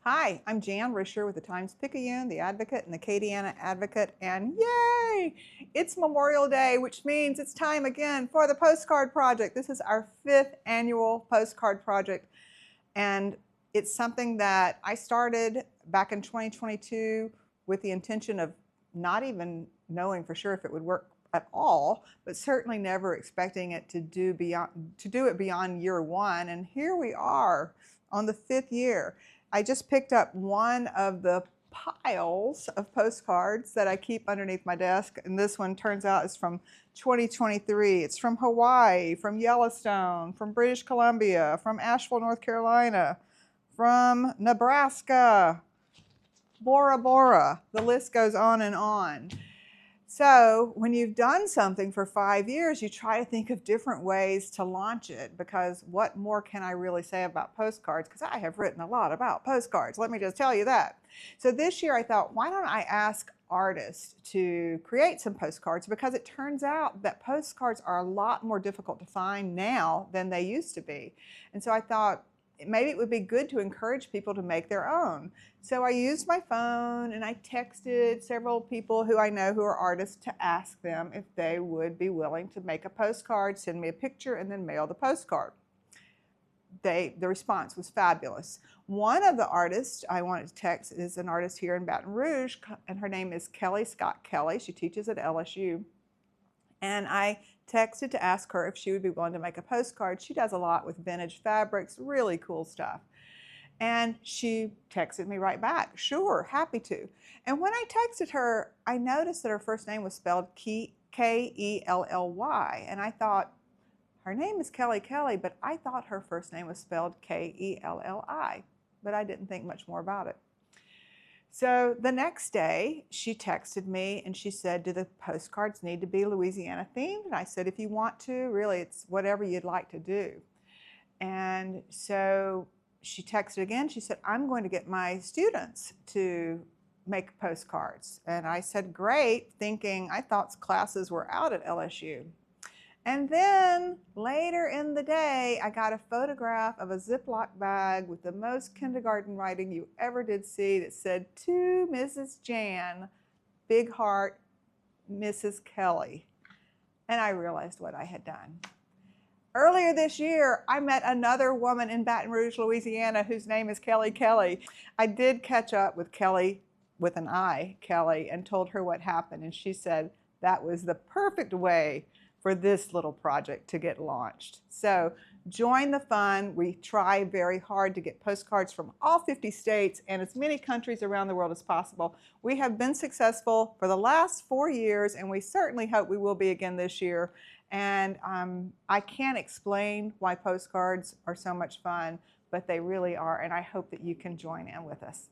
Hi, I'm Jan Risher with the Times-Picayune, the Advocate, and the Acadiana Advocate, and yay! It's Memorial Day, which means it's time again for the Postcard Project. This is our 5th annual Postcard Project, and it's something that I started back in 2022 with the intention of not even knowing for sure if it would work at all, but certainly never expecting it to do it beyond year one, and here we are on the 5th year. I just picked up one of the piles of postcards that I keep underneath my desk, and this one turns out is from 2023. It's from Hawaii, from Yellowstone, from British Columbia, from Asheville, North Carolina, from Nebraska, Bora Bora. The list goes on and on. So when you've done something for 5 years, you try to think of different ways to launch it, because what more can I really say about postcards? Because I have written a lot about postcards, let me just tell you that. So this year I thought, why don't I ask artists to create some postcards, because it turns out that postcards are a lot more difficult to find now than they used to be. And so I thought, maybe it would be good to encourage people to make their own. So I used my phone and I texted several people who I know who are artists to ask them if they would be willing to make a postcard, send me a picture, and then mail the postcard. The response was fabulous. One of the artists I wanted to text is an artist here in Baton Rouge, and her name is Kelly Scott Kelly. She teaches at LSU. And I texted to ask her if she would be willing to make a postcard. She does a lot with vintage fabrics, really cool stuff. And she texted me right back, sure, happy to. And when I texted her, I noticed that her first name was spelled K-E-L-L-Y. And I thought, her name is Kelly Kelly, but I thought her first name was spelled K-E-L-L-I. But I didn't think much more about it. So the next day, she texted me and she said, do the postcards need to be Louisiana themed? And I said, if you want to, really, it's whatever you'd like to do. And so she texted again. She said, I'm going to get my students to make postcards. And I said, great, thinking I thought classes were out at LSU. And then later in the day, I got a photograph of a Ziploc bag with the most kindergarten writing you ever did see that said, to Mrs. Jan, big heart, Mrs. Kelly. And I realized what I had done. Earlier this year, I met another woman in Baton Rouge, Louisiana, whose name is Kelly Kelly. I did catch up with Kelly, with an I, Kelly, and told her what happened. And she said that was the perfect way for this little project to get launched. So join the fun. We try very hard to get postcards from all 50 states and as many countries around the world as possible. We have been successful for the last 4 years, and we certainly hope we will be again this year. And I can't explain why postcards are so much fun, but they really are, and I hope that you can join in with us.